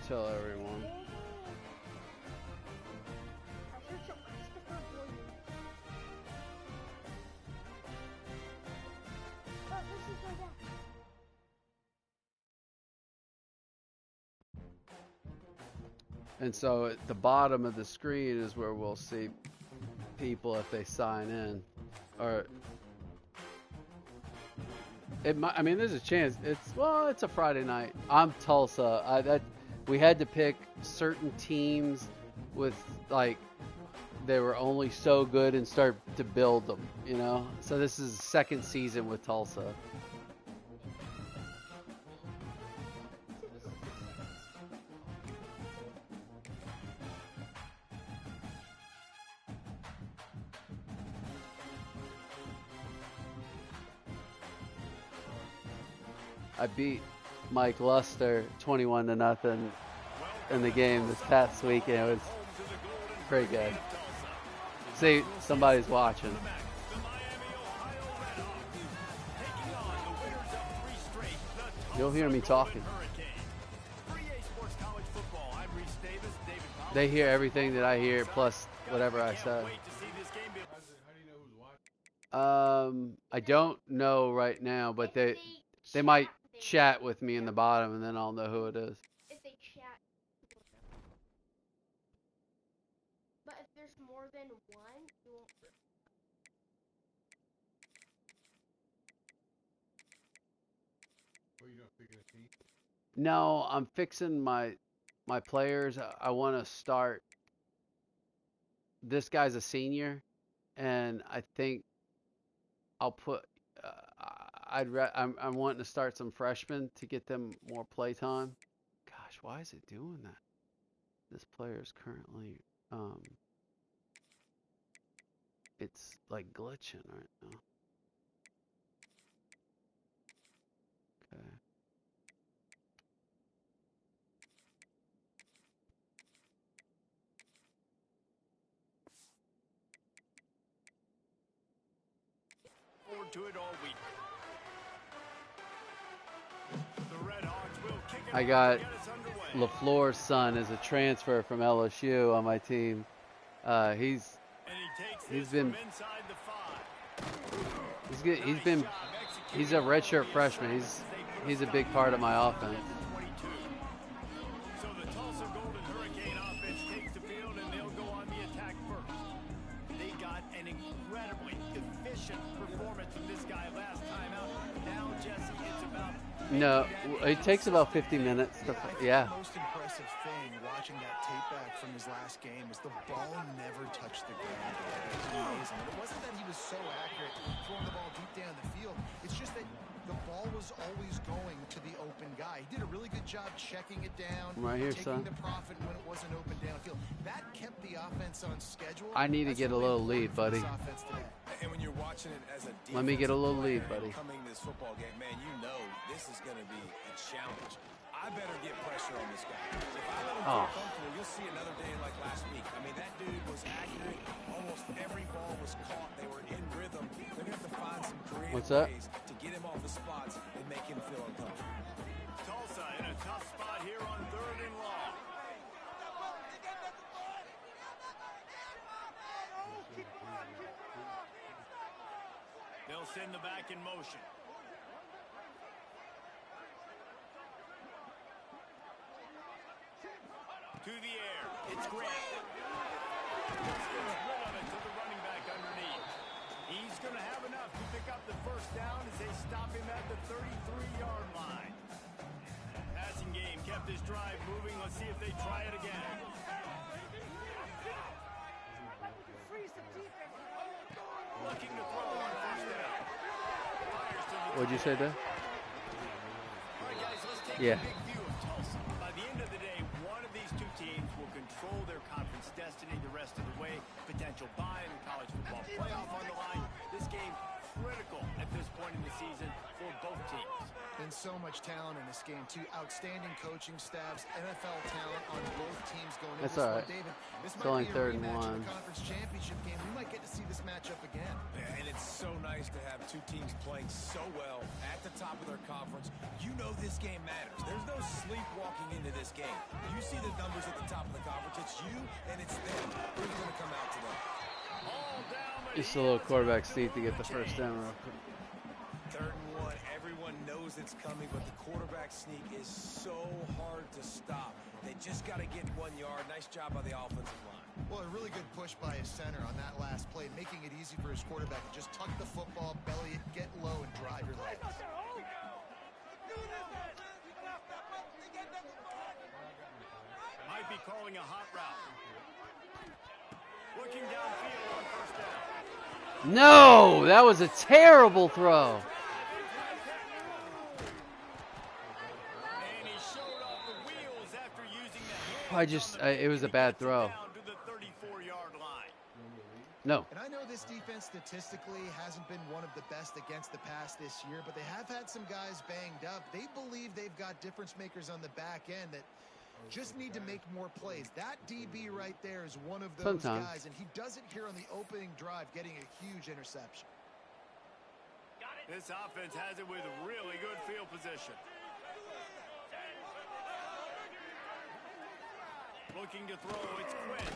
tell everyone. And so at the bottom of the screen is where we'll see people if they sign in. Or it might, I mean, there's a chance. It's a Friday night. I'm Tulsa. We had to pick certain teams with, like, they were only so good and start to build them, you know? So this is the second season with Tulsa. I beat Mike Luster 21-0 in the game this past weekend. It was pretty good. See, somebody's watching. You'll hear me talking. They hear everything that I hear, plus whatever I say. I don't know right now, but they might chat with me in the bottom, and then I'll know who it is. If they chat, but if there's more than one, you won't. Well, you don't figure a team? No, I'm fixing my players. I want to start. This guy's a senior, and I think I'll put. I'm wanting to start some freshmen to get them more play time. Gosh, why is it doing that? This player is currently it's like glitching right now. Okay. Forward to it all week. The Red Hawks will kick it. I got LaFleur's son is a transfer from LSU on my team. He's been he's a redshirt freshman. He's a big part of my offense. So the Tulsa Golden Hurricane offense takes the field and they'll go on the attack first. They got an incredibly efficient performance from this guy last time out. Now, Jesse, it's about... No, it takes about 50 minutes. Yeah. The most impressive thing watching that tape back from his last game is the ball never touched the ground. It was amazing. It wasn't that he was so accurate throwing the ball deep down the field. It's just that the ball was always going to the open guy. He did a really good job checking it down, right here, taking the profit when it wasn't open downfield. That kept the offense on schedule. I need to get a little lead, buddy. And when you're watching it as a let me get a little lead, buddy. Coming this football game, man, you know this is going to be a challenge. I better get pressure on this guy. If I let him feel comfortable, you'll see another day like last week. I mean, that dude was accurate. Almost every ball was caught. They were in rhythm. They're going to have to find some creative ways to get him off the spots and make him feel uncomfortable. Tulsa in a tough spot here on 3rd and long. They'll send the back in motion. To the air. It's Grant. Gets rid of it to the running back underneath. He's going to have enough to pick up the first down as they stop him at the 33-yard line. Passing game kept this drive moving. Let's see if they try it again. Looking to throw on first down. What'd you say there? All right, guys, let's take a big view of Tulsa. By the end of the day, one of these two teams will control their conference destiny the rest of the way. Potential bye in college football playoff on the line. This game critical at this point in the season for both teams. And so much talent in this game, too. Outstanding coaching staffs, NFL talent on both teams going into this one. David, this might be a rematch of the conference championship game. We might get to see this matchup again. Yeah, and it's so nice to have two teams playing so well at the top of their conference. You know this game matters. There's no sleepwalking into this game. You see the numbers at the top of the conference. It's you and it's them. Who's going to come out today? All down, but Just he a little doesn't quarterback do sneak to get the much. first down real quick. 3rd and 1. Everyone knows it's coming, but the quarterback sneak is so hard to stop. They just got to get 1 yard. Nice job by the offensive line. Well, a really good push by his center on that last play, making it easy for his quarterback to just tuck the football, belly it, get low, and drive your legs. Might be calling a hot route. Looking downfield on first down. No, that was a terrible throw. And he showed off the wheels after using the hands on the it was a bad throw. down to the 34-yard line. No. And I know this defense statistically hasn't been one of the best against the pass this year, but they have had some guys banged up. They believe they've got difference makers on the back end that just need to make more plays. That DB right there is one of those guys, and he does it here on the opening drive, getting a huge interception. This offense has it with really good field position. Looking to throw, it's Quinn.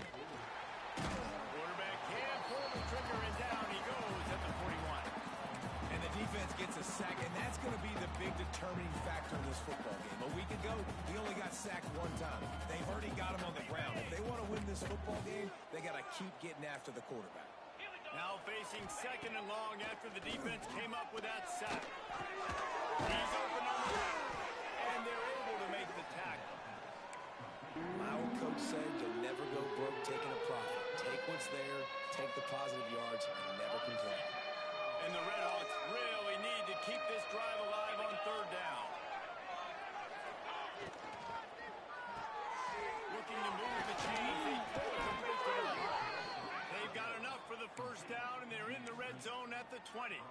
Quarterback can pull the trigger, and down he goes at the 41. And the defense gets a sack, and that's going to be the big determining factor in this football game. A week ago, he only got sacked 1 time. They've already got him on the ground. If they want to win this football game, they got to keep getting after the quarterback. Now facing 2nd and long after the defense came up with that sack. He's open on the route, and they're able to make the tackle. My old coach said you'll never go broke taking a profit. Take what's there, take the positive yards, and never complain. And the Redhawks really need to keep this drive alive on 3rd down. Looking to move the chains. They pull it complete to the left. They've got enough for the 1st down, and they're in the red zone at the 20.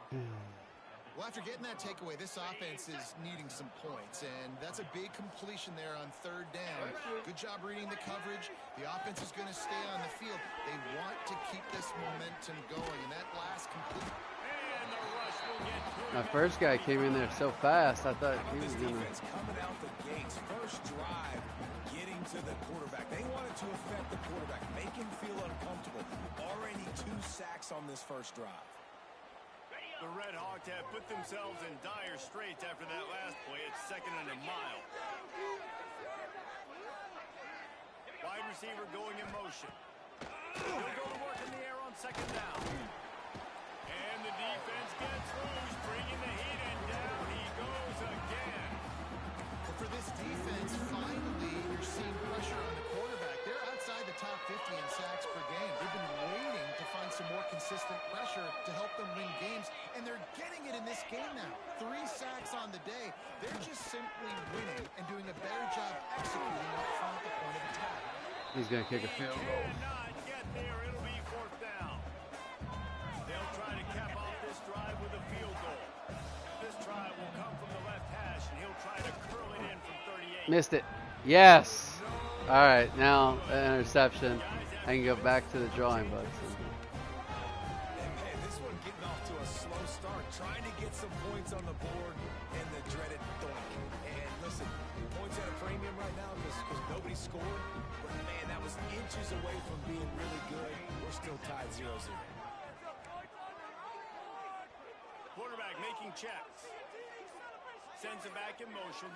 Well, after getting that takeaway, this offense is needing some points, and that's a big completion there on 3rd down. Good job reading the coverage. The offense is going to stay on the field. They want to keep this momentum going, and that last complete. And the rush will get through. My first guy came in there so fast, I thought he was This going defense coming out the gates, first drive, getting to the quarterback. They wanted to affect the quarterback, make him feel uncomfortable. Already 2 sacks on this first drive. The Red Hawks have put themselves in dire straits after that last play. It's 2nd and a mile. Wide receiver going in motion. He'll go to work in the air on 2nd down. And the defense gets loose, bringing the heat, and down he goes again. But for this defense, finally, you're seeing pressure on the quarterback. They're outside the top 50 in sacks per game. They've been waiting to find some more consistent pressure to help them win games, and they're getting it in this game now. 3 sacks on the day. They're just simply winning and doing a better job executing up front at the point of attack. He's going to kick a field goal. Cannot get there. It'll be 4th down. They'll try to cap off this drive with a field goal. This try will come from the left hash, and he'll try to curl it in from 38. Missed it. Yes. All right, now an interception. I can go back to the drawing board. And man, this one getting off to a slow start, trying to get some points on the board, and the dreaded doink. And listen, points at a premium right now because nobody scored. But man, that was inches away from being really good. We're still tied 0-0. Quarterback making checks. Sends it back in motion.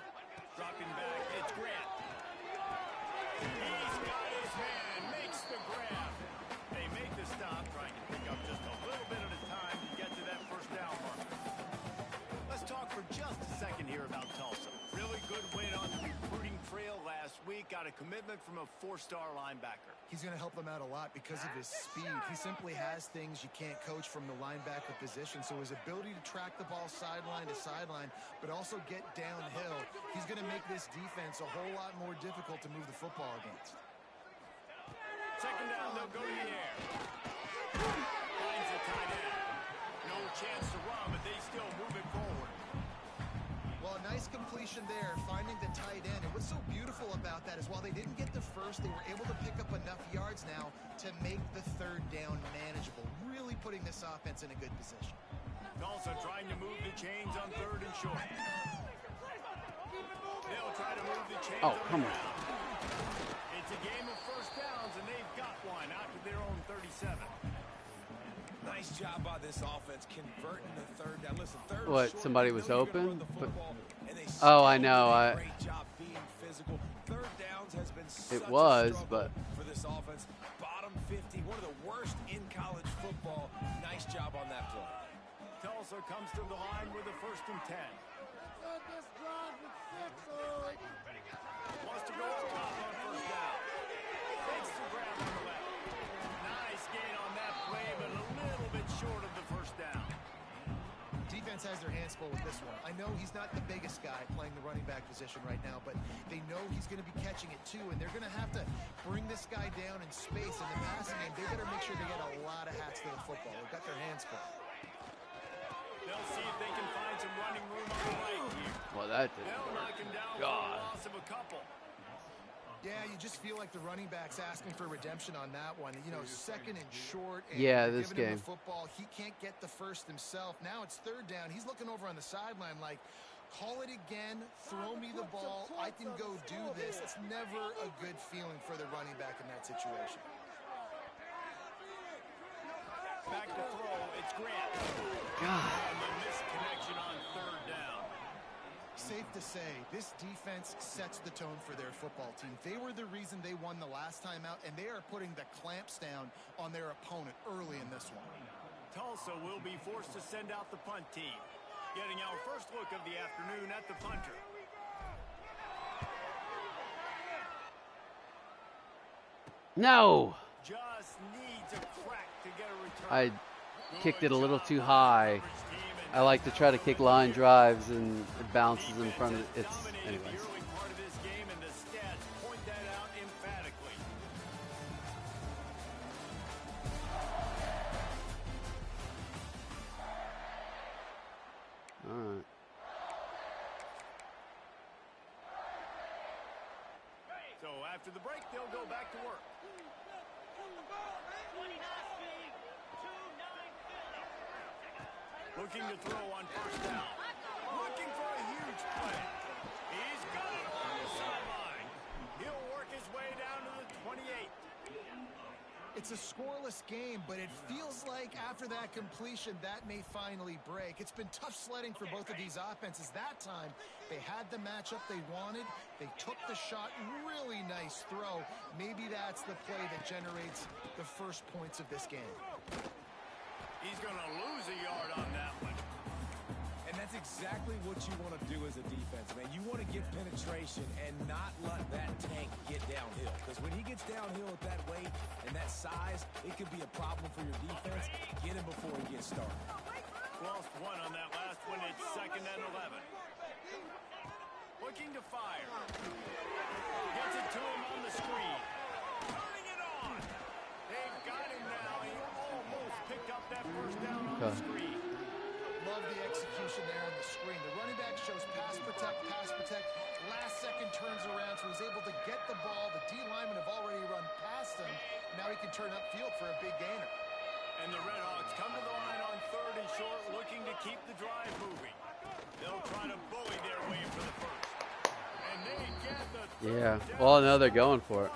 Dropping back. It's Grant. He's got his man. Makes the grab. They make the stop, trying to pick up just a little bit at a time to get to that 1st down mark. Let's talk for just a second here about Tulsa. Really good win on the recruiting trail last week. Got a commitment from a 4-star linebacker. He's going to help them out a lot because of his speed. He simply has things you can't coach from the linebacker position. So his ability to track the ball sideline to sideline, but also get downhill, he's going to make this defense a whole lot more difficult to move the football against. 2nd down, they'll go to the air. Finds the tight end. No chance to run, but they still move it forward. Well, a nice completion there, finding the tight end. And what's so beautiful about that is while they didn't get the first, they were able to pick up enough yards now to make the 3rd down manageable, really putting this offense in a good position. Tulsa trying to move the chains on 3rd and short. They'll try to move the Oh, come on. It's a game of first downs, and they've got one out to their own 37. Nice job by this offense converting the third down. Listen, third What, short, somebody they was know you can open? run the football, and they Oh, I still know. did a great job being physical. Third downs has been such a was, struggle but for this offense. Bottom 50, one of the worst in college football. Nice job on that play. Tulsa comes to the line with a 1st and 10. Wants to go up top on 1st down. Fakes the grab on the left. Nice gain on that play, but a little bit short of the 1st down. Defense has their hands full with this one. I know he's not the biggest guy playing the running back position right now, but they know he's going to be catching it too, and they're going to have to bring this guy down in space. In the passing game, they better make sure they get a lot of hats to the football. They've got their hands full. They'll see if they can find some running room on the right here. Well, that did. They'll knock him down for God. a loss of a couple. Yeah, you just feel like the running back's asking for redemption on that one. You know, 2nd and short. And Yeah, you're this giving him game. the football. He can't get the first himself. Now it's 3rd down. He's looking over on the sideline like, call it again, throw me the ball, I can go do this. It's never a good feeling for the running back in that situation. Back to throw, it's Grant. God. And the misconnection on 3rd down. Safe to say, this defense sets the tone for their football team. They were the reason they won the last time out, and they are putting the clamps down on their opponent early in this one. Tulsa will be forced to send out the punt team. Getting our first look of the afternoon at the punter. No. Just needs a crack to get a return. I kicked it a little too high. I like to try to kick line drives, and it bounces in front of it. It's, anyways. The early part of this game, and the stats point that out emphatically. All right. So after the break, they'll go back to work. Looking to throw on 1st down. Looking for a huge play. He's got it on the sideline. He'll work his way down to the 28. It's a scoreless game, but it feels like after that completion, that may finally break. It's been tough sledding for both of these offenses. That time, they had the matchup they wanted. They took the shot. Really nice throw. Maybe that's the play that generates the first points of this game. He's going to lose a yard on that one. And that's exactly what you want to do as a defense, man. You want to get penetration and not let that tank get downhill. Because when he gets downhill at that weight and that size, it could be a problem for your defense. Get him before he gets started. Lost one on that last one. It's 2nd and 11. Looking to fire. Gets it to him on the screen. Turning it on. They've got him now. He almost picked up that 1st down on the screen. Love the execution there on the screen. The running back shows pass protect, pass protect. Last second turns around, so he's able to get the ball. The D linemen have already run past him. Now he can turn upfield for a big gainer. And the Redhawks come to the line on 3rd and short, looking to keep the drive moving. They'll try to bully their way for the 1st. And they get the 3rd Yeah. down. Well, no, they're going for it.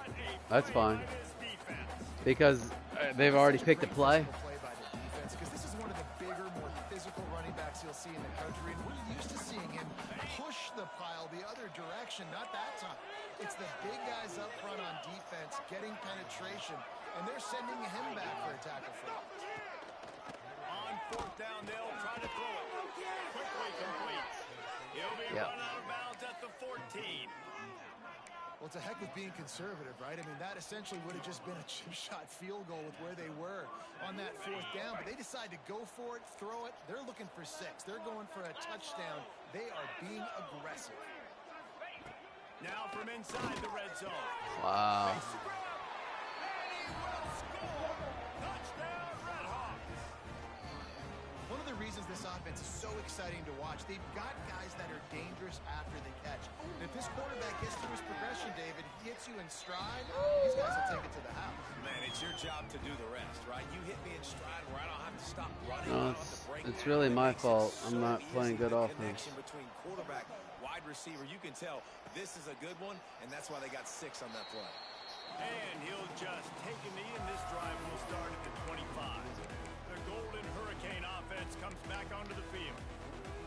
That's fine. Because they've already picked a play. Play by the defense, because this is one of the bigger, more physical running backs you'll see in the country, and we're used to seeing him push the pile the other direction. Not that time. It's the big guys up front on defense getting penetration, and they're sending him back for a tackle for loss. On 4th down, they'll try to throw it. Quickly complete. He'll be run out of bounds at the 14. Well, it's a heck of being conservative, right? I mean, that essentially would have just been a chip shot field goal with where they were on that 4th down. But they decide to go for it, throw it. They're looking for 6. They're going for a touchdown. They are being aggressive. Now from inside the red zone. Wow. And he will score. Touchdown, Redhawks. One of the reasons this offense is so exciting to watch, they've got guys that are dangerous after the catch. And if this quarterback gets through his progression, David, he hits you in stride, these guys will take it to the house. Man, it's your job to do the rest, right? You hit me in stride where I don't have to stop running. No, it's really my fault. I'm not playing good offense. Between quarterback, wide wide receiver, you can tell this is a good one, and that's why they got 6 on that play. And he'll just take a knee, and this drive will start at the 25. The Golden Hurricane offense comes back onto the field.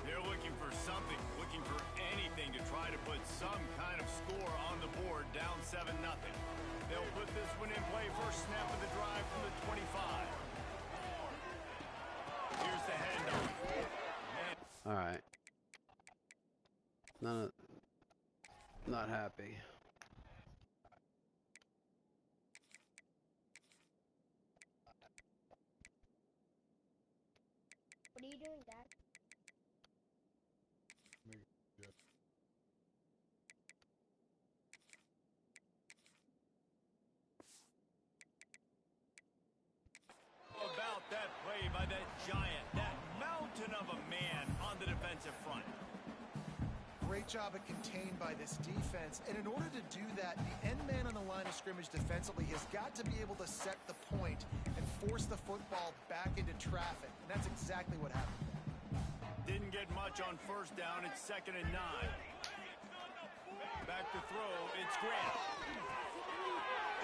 They're looking for something, looking for anything to try to put some kind of score on the board, down 7-0. They'll put this one in play, first snap of the drive from the 25. Here's the handoff. All right. Not happy. What are you doing, Dad? About that play by that giant, that mountain of a man on the defensive front. Great job at contained by this defense. And in order to do that, the end man on the line of scrimmage defensively has got to be able to set the point and force the football back into traffic. And that's exactly what happened. Didn't get much on first down. It's 2nd and 9. Back to throw. It's Grant.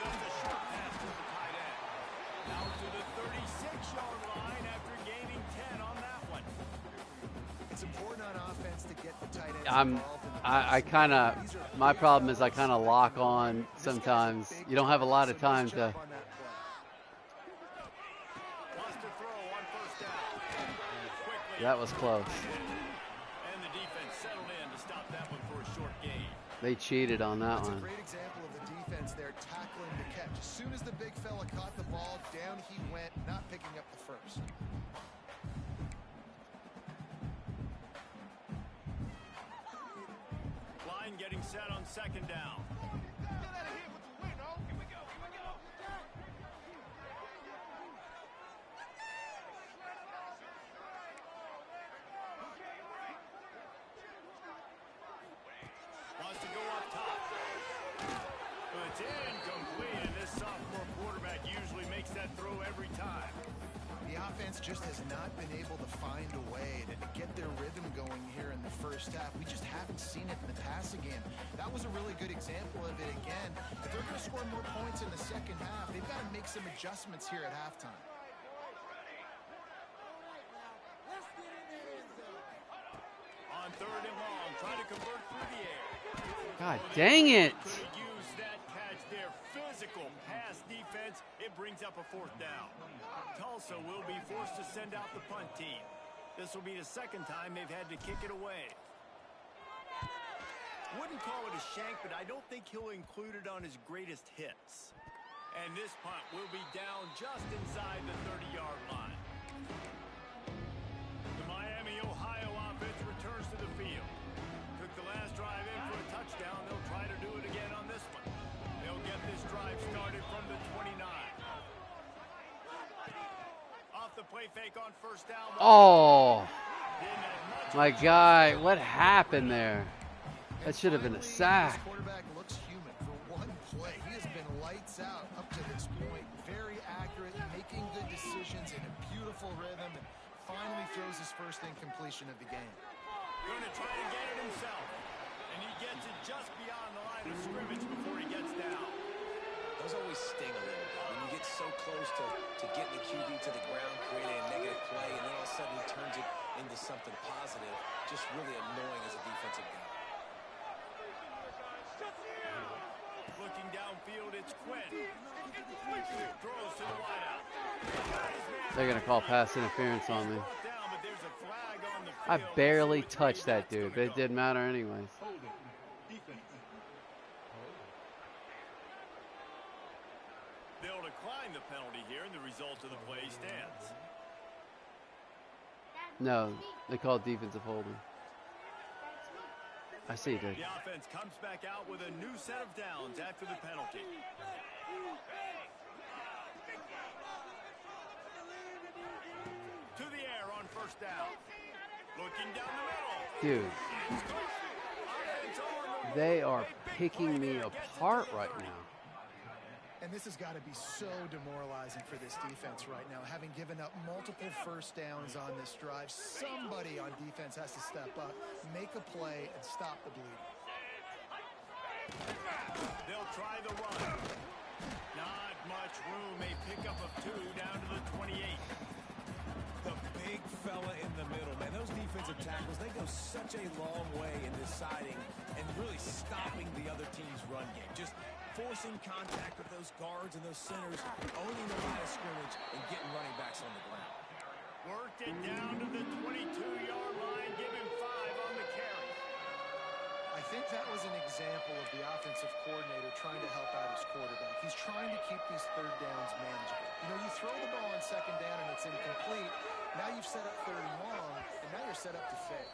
Does a short pass to the tight end. Now to the 36-yard line after gaining 10 on that one. It's important on offense to get the tight ends involved. I kind of, my problem is I kind of lock on sometimes. You don't have a lot of time to. That was close. And the defense settled in to stop that one for a short gain. They cheated on that That's one. a great example of the defense there tackling the catch. As soon as the big fella caught the ball, down he went, not picking up the first. Line getting set on 2nd down. Wants to go up top. But it's incomplete, and this sophomore quarterback usually makes that throw every time. The offense just has not been able to find a way to get their rhythm going here in the first half. We just haven't seen it in the passing game. That was a really good example of it again. If they're going to score more points in the second half, they've got to make some adjustments here at halftime. On 3rd and long, trying to convert through the air. God dang it! Could have used that catch there. Physical pass defense. It brings up a 4th down. Tulsa will be forced to send out the punt team. This will be the 2nd time they've had to kick it away. Wouldn't call it a shank, but I don't think he'll include it on his greatest hits. And this punt will be down just inside the 30-yard line. The Miami, Ohio offense returns to the field. Took the last drive in for a touchdown. They'll try to do it again on this one. They'll get this drive started from the 29. Off the play fake on 1st down. Oh, my guy, what happened there? That should have been a sack. This quarterback looks human for one play. He has been lights out up to this point. Very accurate, making good decisions in a beautiful rhythm, and finally throws his first incompletion of the game. Going to try to get it himself. And he gets it just beyond the line of scrimmage before he gets down. Those always sting a little bit. When you get so close to getting the QB to the ground, creating a negative play, and then all of a sudden he turns it into something positive, just really annoying as a defensive guy. Looking downfield, it's Quinn. Throws to the wideout. They're going to call pass interference on me. Down, but there's a flag on the I field. barely touched that dude, but it didn't matter anyways. They'll decline the penalty here, and the result of the play stands. No, they called defensive holding. I see, dude. The offense comes back out with a new set of downs after the penalty. To the air on 1st down. Looking down the middle. Dude, they are picking me apart right now. And this has got to be so demoralizing for this defense right now, having given up multiple first downs on this drive. Somebody on defense has to step up, make a play, and stop the bleeding. They'll try the run. Not much room. A pickup of 2 down to the 28. The big fella in the middle, man. Those defensive tackles, they go such a long way in deciding and really stopping the other team's run game. Just forcing contact with those guards and those centers, owning the line of scrimmage, and getting running backs on the ground. Worked it down to the 22-yard line, giving 5 on the carry. I think that was an example of the offensive coordinator trying to help out his quarterback. He's trying to keep these third downs manageable. You know, you throw the ball on second down and it's incomplete. Now you've set up third and long, and now you're set up to fail.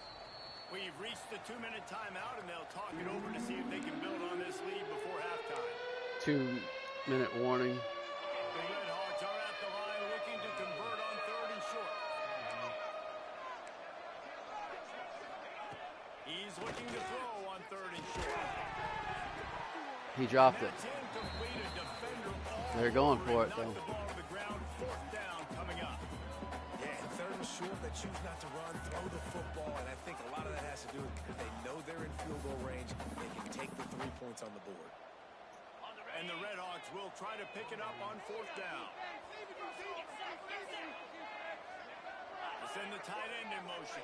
We've reached the 2-minute timeout, and they'll talk it over to see if they can build on this lead before halftime. 2-minute warning. The Red Hawks are at the line looking to convert on 3rd and short. He's looking to throw on 3rd and short. He dropped it. That's incomplete. A defender all They're going over for it. it, though. Knocked the ball to the ground. 4th down coming up. Yeah, and 3rd and short, they choose not to run, throw the football, and I think a lot of that has to do with because they know they're in field goal range. They can take the 3 points on the board. And the Red Hawks will try to pick it up on 4th down. They send the tight end in motion.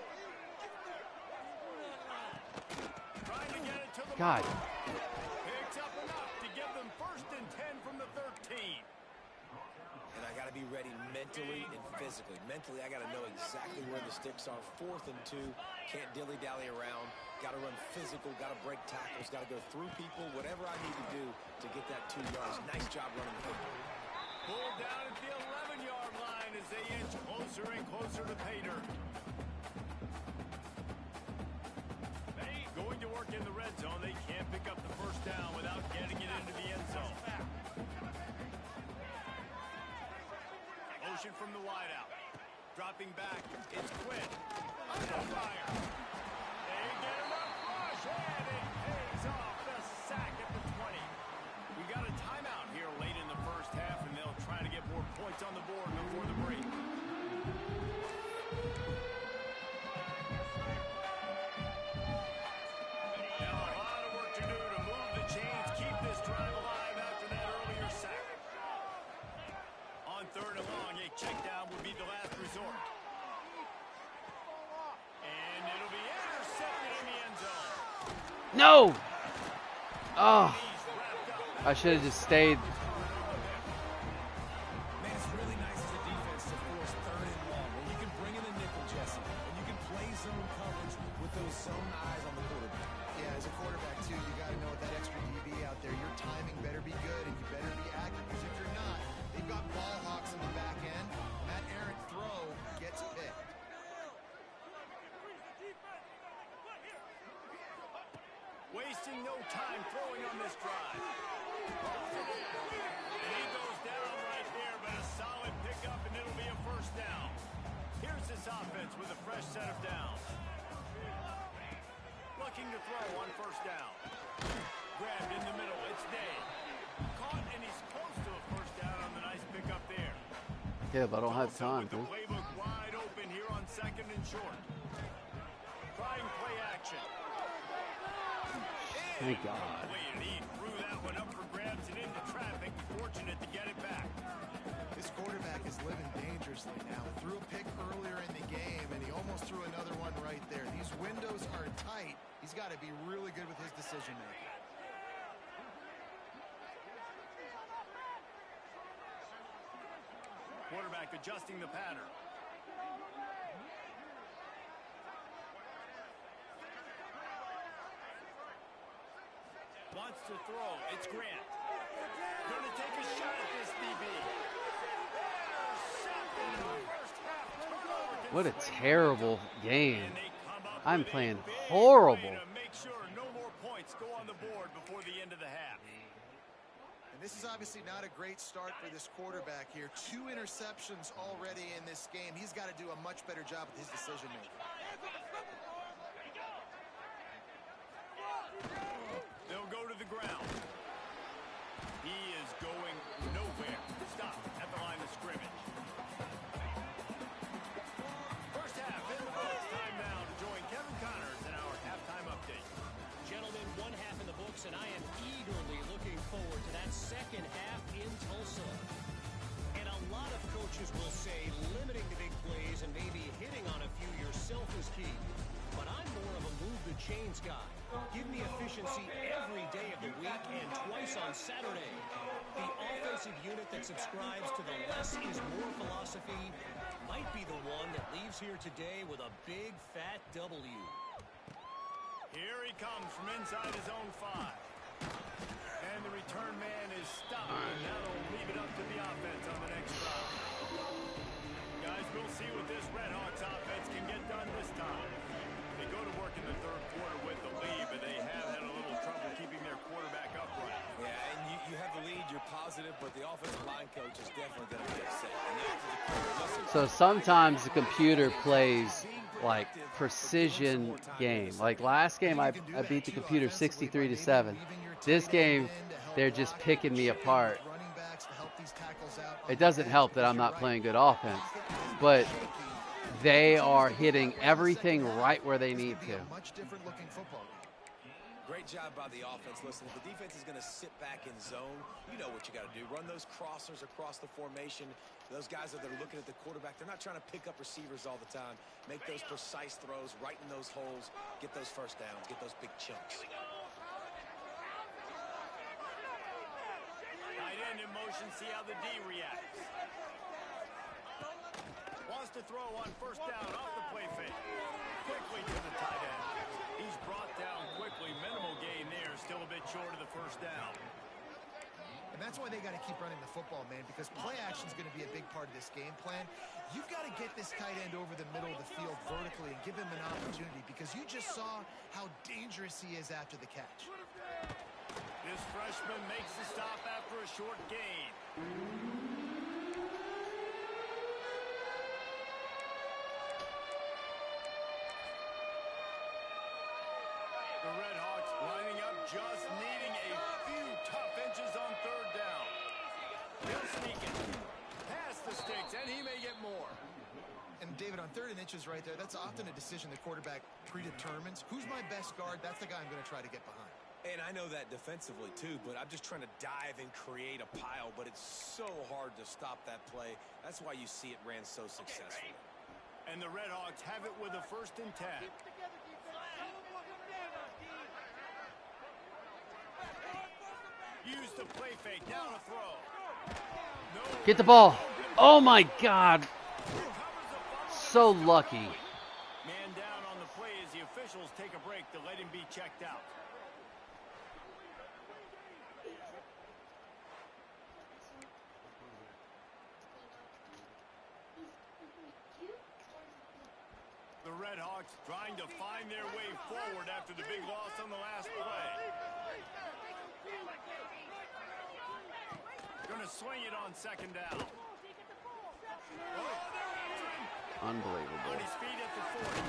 Trying to get it to the God. Picks up enough to give them 1st and 10 from the 13. And I got to be ready mentally and physically. Mentally, I got to know exactly where the sticks are. 4th and 2, can't dilly-dally around. Got to run physical, got to break tackles, got to go through people, whatever I need to do to get that 2 yards. Nice job running the football. Pulled down at the 11-yard line as they inch closer and closer to pay dirt. Going to work in the red zone. They can't pick up the 1st down without getting it into the end zone. Motion from the wideout. Dropping back, it's Quinn. Under fire. They get him up, rush, and it pays off the sack at the 20. We got a timeout here late in the 1st half, and they'll try to get more points on the board before the break. Now a lot of work to do to move the chains, keep this drive alive after that earlier sack. On 3rd and long, a check down would be the last resort. And it'll be intercepted in the end zone. No! Oh, He's wrapped up. I should have just stayed. Man, it's really nice as a defense to force 3rd and long, where you can bring in the nickel, Jesse, and you can play zone coverage with those zone eyes on the quarterback. Yeah, as a quarterback, too, you got to know with that extra DB out there, your timing better be good and you better be accurate, because if you're not, they've got ball hawks in the back end. That errant throw gets picked. Wasting no time throwing on this drive. And he goes down right there, but a solid pickup, and it'll be a 1st down. Here's this offense with a fresh set of downs. Looking to throw on 1st down. Grabbed in the middle, it's Day. Caught, and he's close to a 1st down on the nice pickup there. Yeah, but I don't have Also time, with the dude. playbook wide open here on 2nd and short. Trying play action. Thank God. And he threw that one up for grabs and into traffic. Fortunate to get it back. This quarterback is living dangerously now. Threw a pick earlier in the game, and he almost threw another one right there. These windows are tight. He's got to be really good with his decision-making. Quarterback adjusting the pattern. Wants to throw. It's Grant. Going to take a shot at this DB. What a terrible game. And they come up I'm with a playing big horrible. play to make sure no more points go on the board before the end of the half. And this is obviously not a great start for this quarterback here. 2 interceptions already in this game. He's got to do a much better job with his decision-making. They'll go to the ground. He is going Redhawks, and I am eagerly looking forward to that second half in Tulsa. And a lot of coaches will say limiting the big plays and maybe hitting on a few yourself is key. But I'm more of a move the chains guy. Give me efficiency every day of the week and twice on Saturday. The offensive unit that subscribes to the less is more philosophy might be the one that leaves here today with a big fat W. Here he comes from inside his own 5. And the return man is stopped. And now they'll leave it up to the offense on the next drive. Guys, we'll see what this Redhawks offense can get done this time. They go to work in the third quarter with the lead, but they have had a little trouble keeping their quarterback upright. Yeah, and you have the lead, you're positive, but the offensive line coach is definitely going to be upset. And after the quarter, listen, So sometimes the computer plays like precision game. Like last game, I beat the computer 63-7. This game, they're just picking me apart. It doesn't help that I'm not playing good offense, but they are hitting everything right where they need to. Much different looking football game. great job by the offense. Listen, if the defense is going to sit back in zone, you know what you got to do. Run those crossers across the formation. Those guys that are looking at the quarterback, they're not trying to pick up receivers all the time. Make those precise throws, right in those holes, get those first downs, get those big chunks. Tight end in motion, see how the D reacts. Wants to throw on first down off the play fake. Quickly to the tight end. He's brought down quickly. Minimal gain there. Still a bit short of the first down. And that's why they got to keep running the football, man, because play action is going to be a big part of this game plan. You've got to get this tight end over the middle of the field vertically and give him an opportunity, because you just saw how dangerous he is after the catch. This freshman makes the stop after a short gain. The Redhawks lining up, just needing a few tough inches on third down. He'll sneak it. Past the sticks, and he may get more. And David, on 3rd and inches right there, that's often a decision the quarterback predetermines. Who's my best guard? That's the guy I'm going to try to get behind. And I know that defensively, too, but I'm just trying to dive and create a pile, but it's so hard to stop that play. That's why you see it ran so successfully. And the Redhawks have it with a 1st and 10. Use the play fake, down a throw. No. Get the ball. Oh my God. So lucky. Man down on the play as the officials take a break to let him be checked out. The Redhawks trying to find their way forward after the big loss on the last play. Going to swing it on 2nd down. Unbelievable. On his feet at the 40.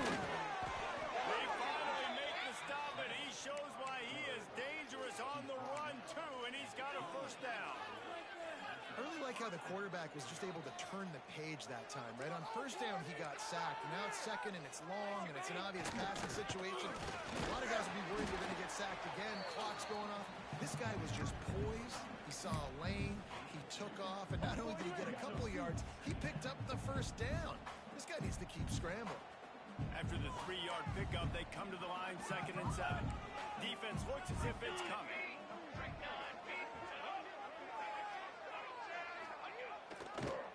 They finally make the stop, and he shows why he is dangerous on the run, too, and he's got a 1st down. I really like how the quarterback was just able to turn the page that time, right? On 1st down, he got sacked. And now it's 2nd, and it's long, and it's an obvious passing situation. A lot of guys would be worried they're going to get sacked again. Clock's going off. This guy was just poised. He saw a lane. He took off, and not only did he get a couple of yards, he picked up the 1st down. This guy needs to keep scrambling. After the 3-yard pickup, they come to the line, 2nd and 7. Defense looks as if it's coming.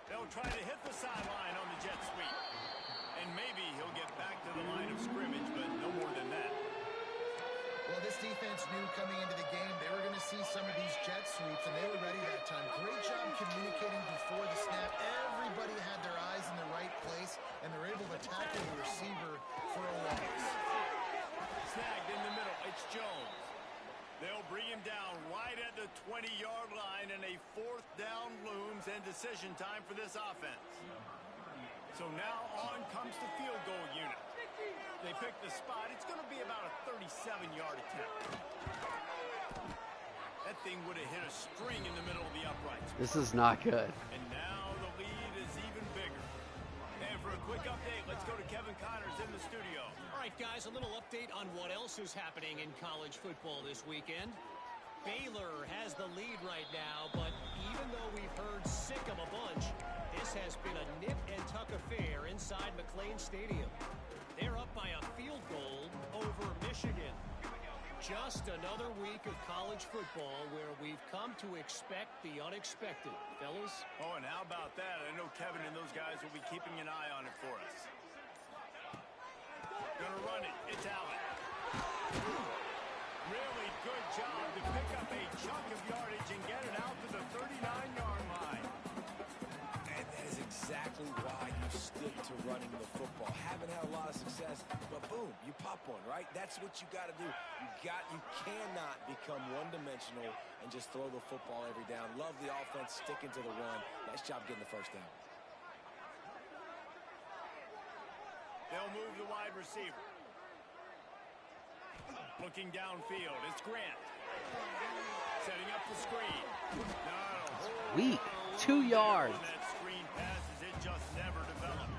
They'll try to hit the sideline on the jet sweep. And maybe he'll get back to the line of scrimmage, but no more than that. Well, this defense knew coming into the game they were going to see some of these jet sweeps, and they were ready that time. Great job communicating before the snap. Everybody had their eyes in the right place, and they're able to tackle the receiver for a loss. Snagged in the middle. It's Jones. They'll bring him down right at the 20-yard line, and a 4th down looms, and decision time for this offense. So now on comes the field goal unit. They pick the spot. It's going to be about a 37-yard attempt. That thing would have hit a string in the middle of the uprights. This is not good. And now the lead is even bigger. And for a Quick update. Let's go to Kevin Connors in the studio. All right, guys, a little update on what else is happening in college football this weekend. Baylor has the lead right now, but even though we've heard sick of a bunch, this has been a nip-and-tuck affair inside McLean Stadium. They're up by a field goal over Michigan. Just another week of college football where we've come to expect the unexpected. Fellas? Oh, and how about that? I know Kevin and those guys will be keeping an eye on it for us. Gonna run it. It's Allen. Really good job to pick up a chunk of yardage and get it out to the 39-yard line. And that is exactly why you stick to running the football. Haven't had a lot of success, but boom, you pop one, right? That's what you got to do. You cannot become one-dimensional and just throw the football every down. Love the offense, sticking to the run. Nice job getting the first down. They'll move the wide receiver. Looking downfield, it's Grant. Setting up the screen. Sweet. 2 yards. That screen passes, it just never developed.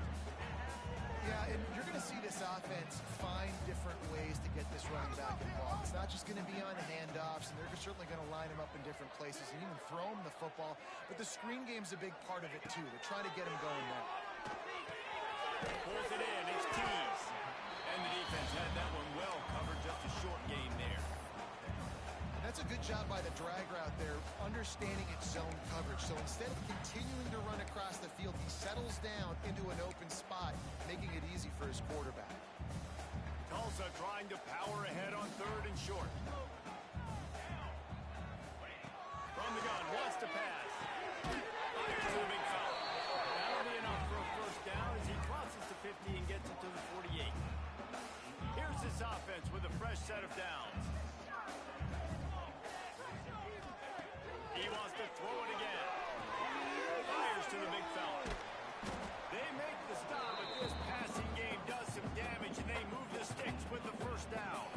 Yeah, and you're going to see this offense find different ways to get this running back involved. It's not just going to be on handoffs, and they're certainly going to line him up in different places and even throw him the football. But the screen game's a big part of it, too. They're trying to get him going now. Pulls it in, it's Tees. And the defense had that one well covered, just a short game there. And that's a good job by the drag route there, understanding its zone coverage. So instead of continuing to run across the field, he settles down into an open spot, making it easy for his quarterback. Tulsa trying to power ahead on 3rd and short. From the gun, wants to pass. Fires to the big foul. That'll be enough for a first down as he crosses the 50 and gets it to the 48. Here's this offense with a fresh set of downs. He wants to throw it again. Fires to the big fella. They make the stop, but this passing game does some damage, and they move the sticks with the first down.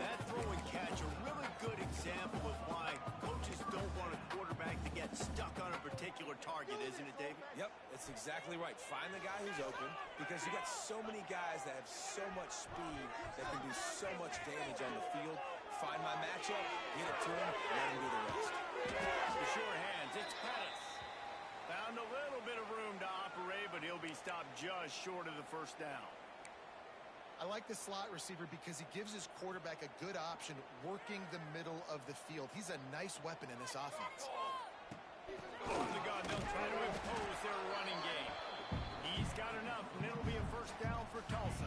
That throw and catch, a really good example of why coaches don't want a quarterback to get stuck on a particular target, isn't it, David? Yep, that's exactly right. Find the guy who's open, because you got so many guys that have so much speed that can do so much damage on the field. Find my matchup, get it to him, let him do the rest. The sure hands, it's Pettis. Found a little bit of room to operate, but he'll be stopped just short of the first down. I like the slot receiver because he gives his quarterback a good option working the middle of the field. He's a nice weapon in this offense. Oh, the gun, they'll try to impose their running game. He's got enough, and it'll be a first down for Tulsa.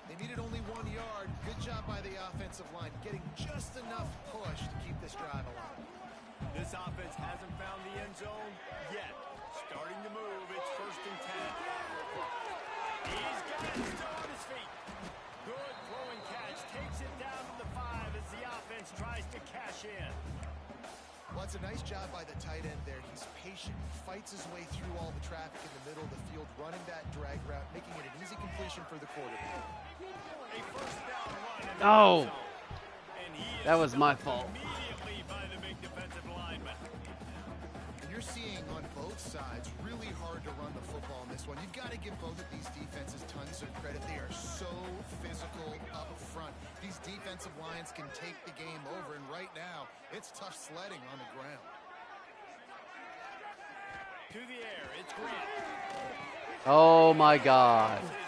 They needed only 1 yard. Good job by the offensive line, getting just enough push to keep this drive alive. This offense hasn't found the end zone yet. Starting to move, it's 1st and 10. He's got it still on his feet. Good throwing catch, takes it down to the 5 as the offense tries to cash in. Well, it's a nice job by the tight end there. He's patient, fights his way through all the traffic in the middle of the field, running that drag route, making it an easy completion for the quarterback. A first down run in the Oh, end zone. And he is that was my stopped fault. immediately by the big defensive lineman. And you're seeing on both sides really hard to run the football in this one. You've got to give both of these defenses tons of credit. They are so physical up front. These defensive lines can take the game over, and right now, it's tough sledding on the ground. To the air, it's Grant. Oh my God. His third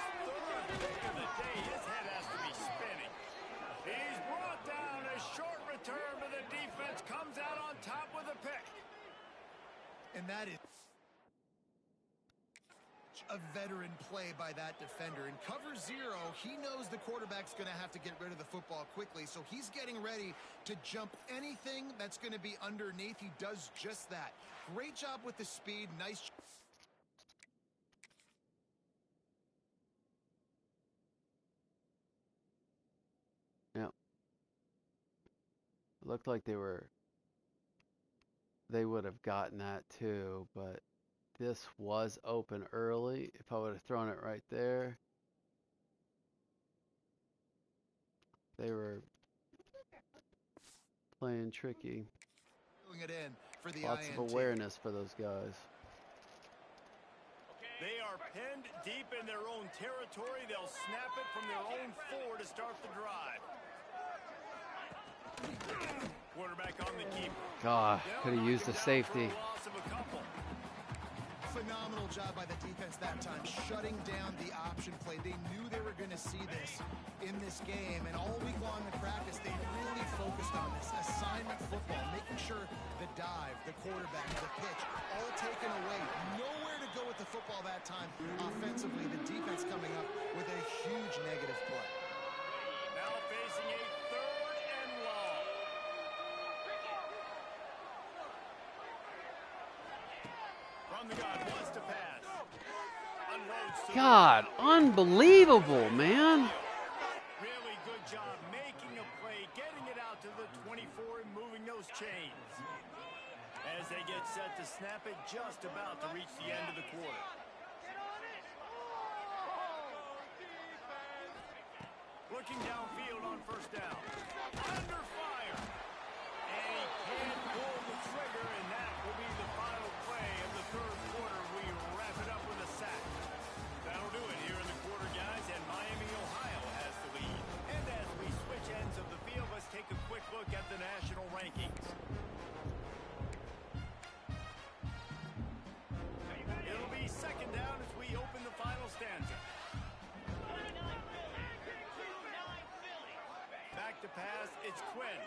pick of the day. His head has to be spinning. He's brought down. A short return, but the defense comes out on top with a pick. And that is a veteran play by that defender. In cover 0, he knows the quarterback's going to have to get rid of the football quickly, so he's getting ready to jump anything that's going to be underneath. He does just that. Great job with the speed. Nice. Yeah. Looked like they would have gotten that too, but this was open early. If I would have thrown it right there, they were playing tricky. Doing it in for the Lots of INT. awareness for those guys. Okay, They are pinned deep in their own territory. They'll snap it from their own 4 to start the drive. Quarterback on the keeper. God, could have used the safety. Phenomenal job by the defense that time, shutting down the option play. They knew they were going to see this in this game, and all week long in practice, they really focused on this assignment football, making sure the dive, the quarterback, the pitch, all taken away. Nowhere to go with the football that time. Offensively, the defense coming up with a huge negative play. Now facing a 3rd and long. From the gun, wants to pass. Unloads to God, unbelievable, man. Really good job making a play, getting it out to the 24 and moving those chains. As they get set to snap it, just about to reach the end of the quarter. Looking downfield on 1st down. Under fire. And he can't pull the trigger, and that will be the final play of the 3rd quarter. We wrap it up with a sack. That'll do it here in the quarter, guys, and Miami, Ohio has the lead. And as we switch ends of the field, let's take a quick look at the national rankings. It'll be 2nd down as we open the final stanza. Back to pass, it's Quinn.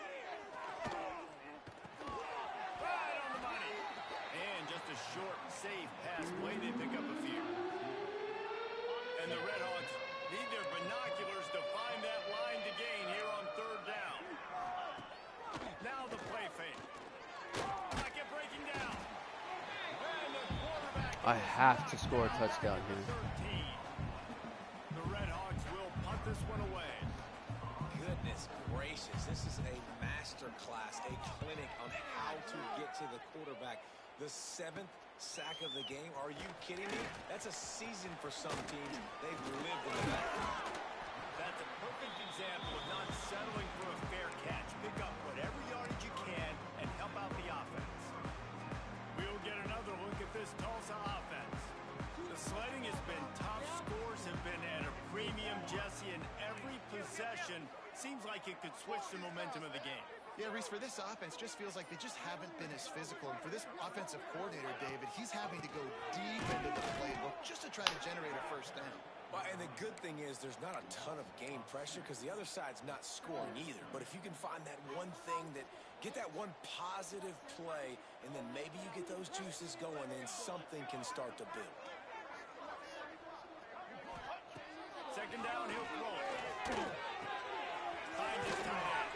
Right on the money. And just a short, safe pass play. They pick up a few. And the Redhawks need their binoculars to find that line to gain here on 3rd down. Now the play fake. Pocket breaking down. And the quarterback. I have to score a touchdown here. The Redhawks will punt this one away. Goodness gracious, this is a master class, a clinic on how to get to the quarterback. The 7th sack of the game. Are you kidding me? That's a season for some teams. They've lived in the back. That's a perfect example of not settling for a fair catch. Pick up whatever yardage you can and help out the offense. We'll get another look at this Tulsa offense. The sledding has been tough. Scores have been at a premium, Jesse, and every possession seems like it could switch the momentum of the game. Yeah, Reese, for this offense, just feels like they just haven't been as physical. And for this offensive coordinator, David, he's having to go deep into the playbook just to try to generate a 1st down. Well, and the good thing is there's not a ton of game pressure because the other side's not scoring either. But if you can find that one thing that, get that one positive play, and then maybe you get those juices going, then something can start to build. 2nd down, he'll throw it. Finds his tight end.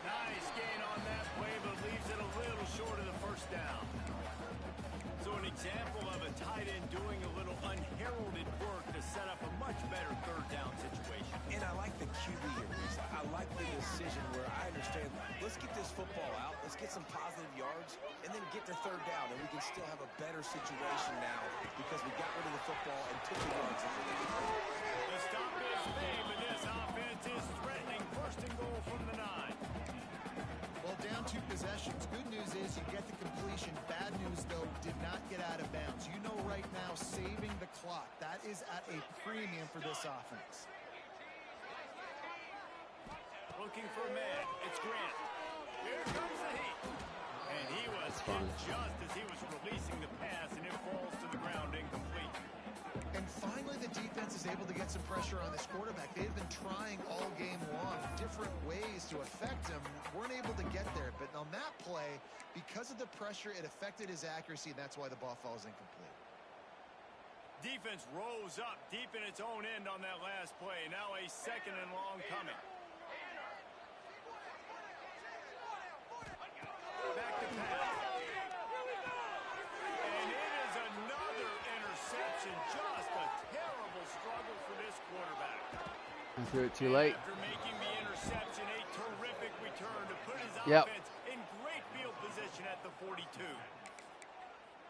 Nice gain on that play, but leaves it a little short of the 1st down. So an example of a tight end doing a little unheralded work to set up a much better 3rd down situation. And I like the QB here, Reese. I like the decision where I understand, let's get this football out, let's get some positive yards, and then get to 3rd down, and we can still have a better situation now because we got rid of the football and took the yards of the game. The stop is made, but this offense is threatening. 1st and goal from the 9. Well, down 2 possessions. Good news is you get the completion. Bad news, though, did not get out of bounds. You know right now, saving the clock. That is at a premium for this offense. Looking for a man. It's Grant. Here comes the heat. And he was hit just as he was releasing the pass, and it falls to the ground incomplete. And finally, the defense is able to get some pressure on this quarterback. They've been trying all game long different ways to affect him. Weren't able to get there. But on that play, because of the pressure, it affected his accuracy, and that's why the ball falls incomplete. Defense rose up deep in its own end on that last play. Now a 2nd and long coming. Back to pass. And it is another interception. Just a terrible struggle for this quarterback. I threw it too late. After making the interception, a terrific return to put his Yep. offense in great field position at the 42.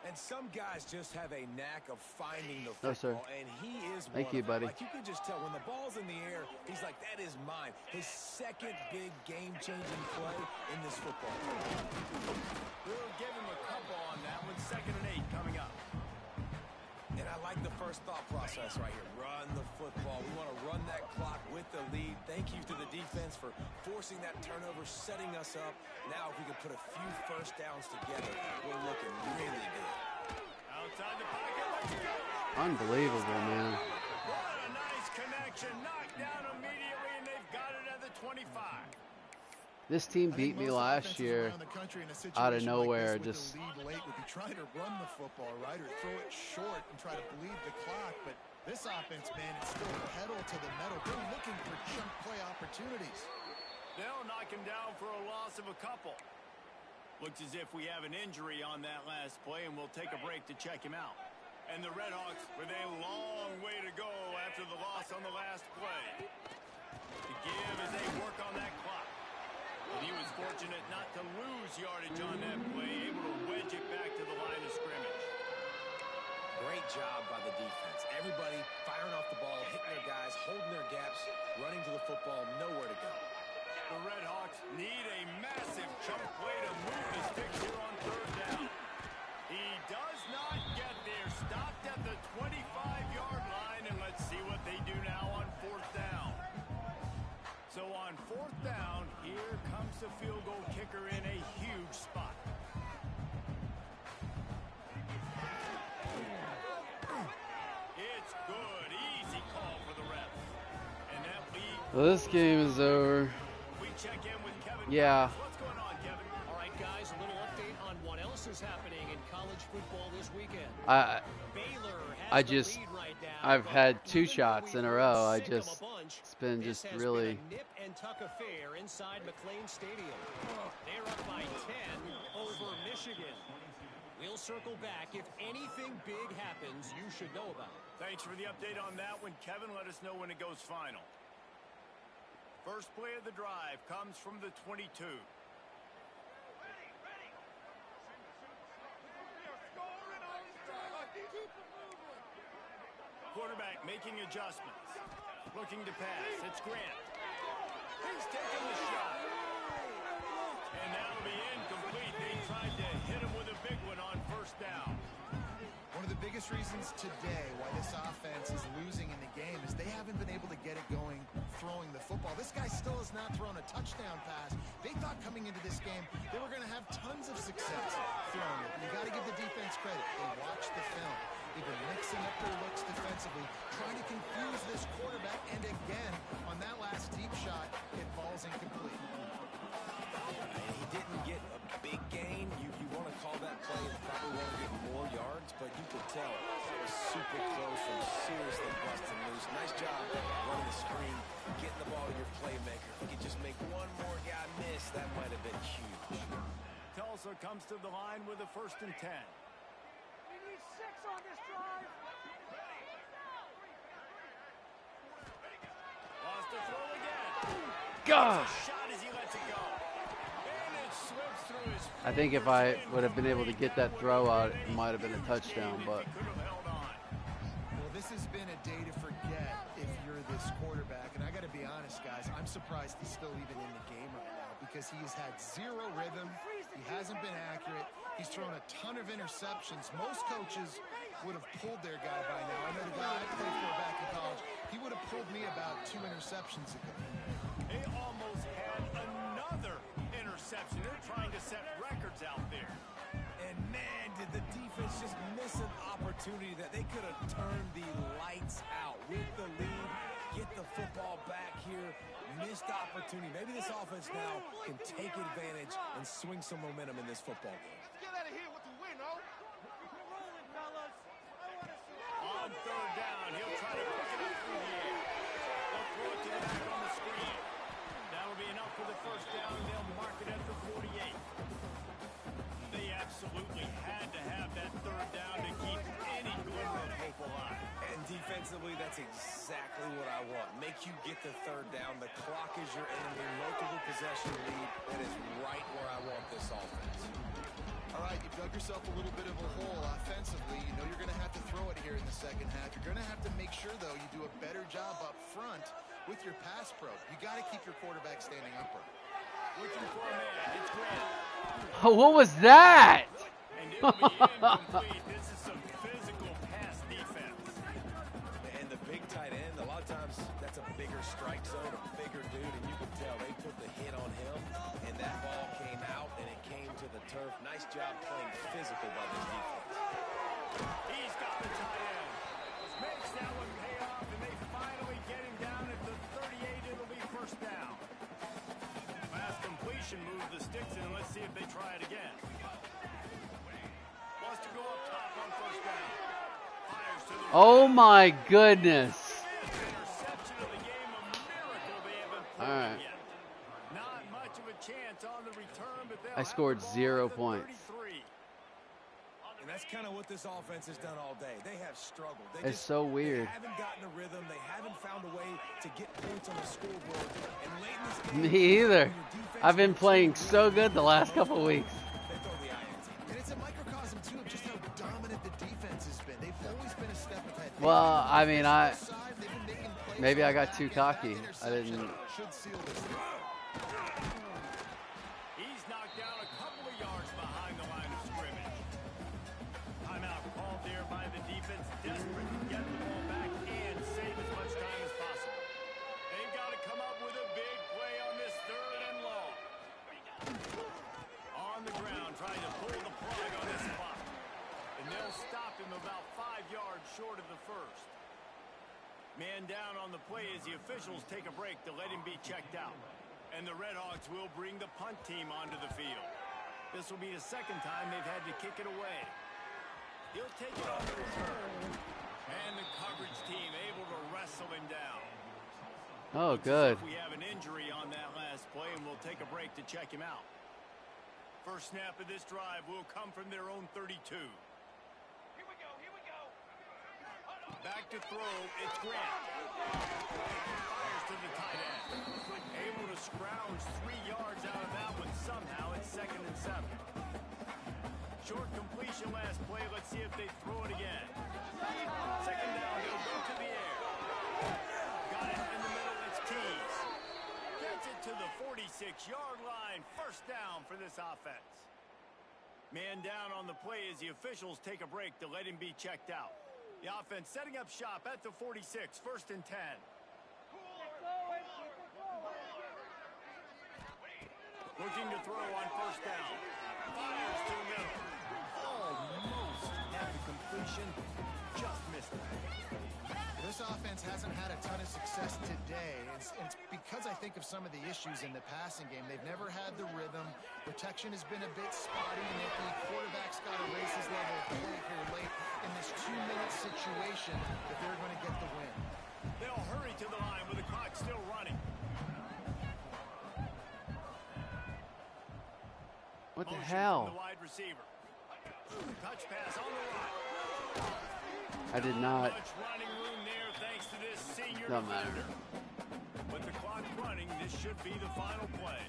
And some guys just have a knack of finding the No, sir. football, and he is Thank one you, of them. buddy. Like, you can just tell when the ball's in the air, he's like, that is mine. His 2nd big game-changing play in this football game. We'll give him a couple on that one. 2nd and 8 coming up. And I like the first thought process right here. Run the football. We want to run that clock with the lead. Thank you to the defense for forcing that turnover, setting us up. Now if we can put a few first downs together, we're looking really good. Outside the pocket, let's go. Unbelievable, man. What a nice connection. Knocked down immediately, and they've got it at the 25. This team beat me last year out of nowhere. Just late would be trying to run the football, right, or throw it short and try to bleed the clock. But this offense, man, it's still pedal to the metal. They're looking for chunk play opportunities. They'll knock him down for a loss of a couple. Looks as if we have an injury on that last play, and we'll take a break to check him out. And the Redhawks with a long way to go after the loss on the last play. To give as they work on that clock. And he was fortunate not to lose yardage on that play, able to wedge it back to the line of scrimmage. Great job by the defense. Everybody firing off the ball, hitting their guys, holding their gaps, running to the football, nowhere to go. The Redhawks need a massive chunk play to move the sticks here on third down. He does not get there. Stopped at the 25-yard line, and let's see what they do now on fourth down. So on fourth down, here comes the field goal kicker in a huge spot. It's good. Easy call for the ref. And that leads. well, this game is over. We check in with Kevin. Yeah. What's going on, Kevin? All right, guys, a little update on what else is happening in college football this weekend. Baylor has the lead right now, I've but had 2 even shots though in a we row. were I sick 'em a just bunch, it's been this just has really. been a nip and tuck affair inside McLean Stadium. They're up by 10 over Michigan. We'll circle back. If anything big happens, you should know about it. Thanks for the update on that one, Kevin. Let us know when it goes final. First play of the drive comes from the 22. Quarterback making adjustments. Looking to pass. It's Grant. He's taking the shot. And that'll be incomplete. They tried to hit him with a big one on first down. One of the biggest reasons today why this offense is losing in the game is they haven't been able to get it going throwing the football. This guy still has not thrown a touchdown pass. They thought coming into this game they were going to have tons of success throwing it. You got to give the defense credit. They watched the film. They've been mixing up their looks defensively, trying to confuse this quarterback. And again, on that last deep shot, it falls incomplete. And he didn't get a big gain. You want to call that play and probably want to get more yards, but you could tell it was super close from seriously busting loose. Nice job running the screen, getting the ball to your playmaker. If he could just make one more guy miss, that might have been huge. Tlsa comes to the line with a 1st and 10. We need 6 on this drive. Lost the throw again. God. Shot as he lets it go. And it slips through his I think if I would have been able to get that throw out, it might have been a touchdown. But could have held on. Well, this has been a day to forget if you're this quarterback. And I got to be honest, guys, I'm surprised he's still even in the game right now because he has had zero rhythm. He hasn't been accurate. He's thrown a ton of interceptions. Most coaches would have pulled their guy by now. I know the guy I played for back in college. He would have pulled me about 2 interceptions ago. They almost had another interception. They're trying to set records out there. And man, did the defense just miss an opportunity that they could have turned the lights out with the lead, get the football back here, missed opportunity. Maybe this offense now can take advantage and swing some momentum in this football game. Get out of here with the win, oh. We're rolling, fellas. I want to see. On third down, he'll try to pick it up through the air. They'll throw it to the back on the screen. That'll be enough for the first down, and they'll mark it at the 48. They absolutely had to have that third down to keep any glimmer of hope alive. And defensively, that's exactly what I want. Make you get the third down. The clock is your enemy. Multiple possession lead. That is right where I want this offense. All right, you dug yourself a little bit of a hole offensively. You know you're going to have to throw it here in the second half. You're going to have to make sure, though, you do a better job up front with your pass pro. You got to keep your quarterback standing upright. Looking for a man. It's Grant. what was that? And it'll be incomplete. This is some physical pass defense. turf. Nice job playing physical by this defense. He's got the tight end. Makes that one pay off, and they finally get him down at the 38. It'll be first down. Pass completion moves the sticks in. Let's see if they try it again. Wants to go up top on first down. Fires to the Oh my goodness. interception of the game. A miracle they haven't played All right. yet. Not much of a chance on the return, but they'll I have scored the ball 0 at the points. 33. And that's kind of what this offense has done all day. They have struggled. It's so weird. They haven't gotten a rhythm. They haven't found a way to get points on the scoreboard. And late in this game, Me either. when your defense I've been gets playing you, so good the last couple of weeks. they throw the INT. And it's a microcosm, too, of just how dominant the defense has been. They've always been a step ahead. Well, I mean, Side, they've been making plays maybe I on got too the back cocky. end. I didn't. Should seal this thing. He's knocked down a couple of yards behind the line of scrimmage. Timeout called there by the defense, desperate to get the ball back and save as much time as possible. They've got to come up with a big play on this third and long. On the ground, trying to pull the plug on this clock. And they'll stop him about 5 yards short of the first. Man down on the play as the officials take a break to let him be checked out. And the Redhawks will bring the punt team onto the field. This will be the second time they've had to kick it away. He'll take it on the return. And the coverage team able to wrestle him down. Oh, good. We have an injury on that last play, and we'll take a break to check him out. First snap of this drive will come from their own 32. Back to throw, it's Grant. Fires to the tight end. Able to scrounge 3 yards out of that one somehow. It's 2nd and 7. Short completion last play. Let's see if they throw it again. Second down, he'll go to the air. Got it in the middle, it's Keys. Gets it to the 46-yard line. First down for this offense. Man down on the play as the officials take a break to let him be checked out. The offense setting up shop at the 46, 1st and 10. Looking to throw on first down. Fires to the middle. Almost had the completion. Just missed it. This offense hasn't had a ton of success today. It's because I think of some of the issues in the passing game. They've never had the rhythm. Protection has been a bit spotty, and if the quarterback's got to raise his level of play here late in this 2-minute situation, that they're going to get the win. They'll hurry to the line with the clock still running. What the Motion hell? from the wide receiver. Touch pass on the right. I did not. Much running room there thanks to this senior Don't matter. defender. With the clock running, this should be the final play.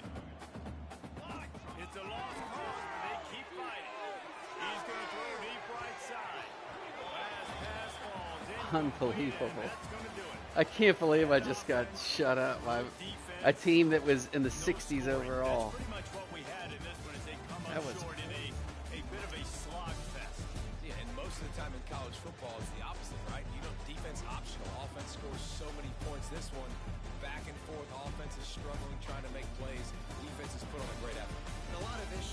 It's a lost cause, but they keep fighting. He's going to throw deep right side. Last pass falls in. Unbelievable. That's going to do it. I can't believe I just got shut out by a team that was in the 60s overall. That's pretty much what we had in this one as they come That up was- short in a bit of a slogfest. Yeah, and most of the time in college football, it's the opposite, right? You know, defense optional. Offense scores so many points. This one, back and forth. Offense is struggling, trying to make plays. Defense has put on a great effort. And a lot of this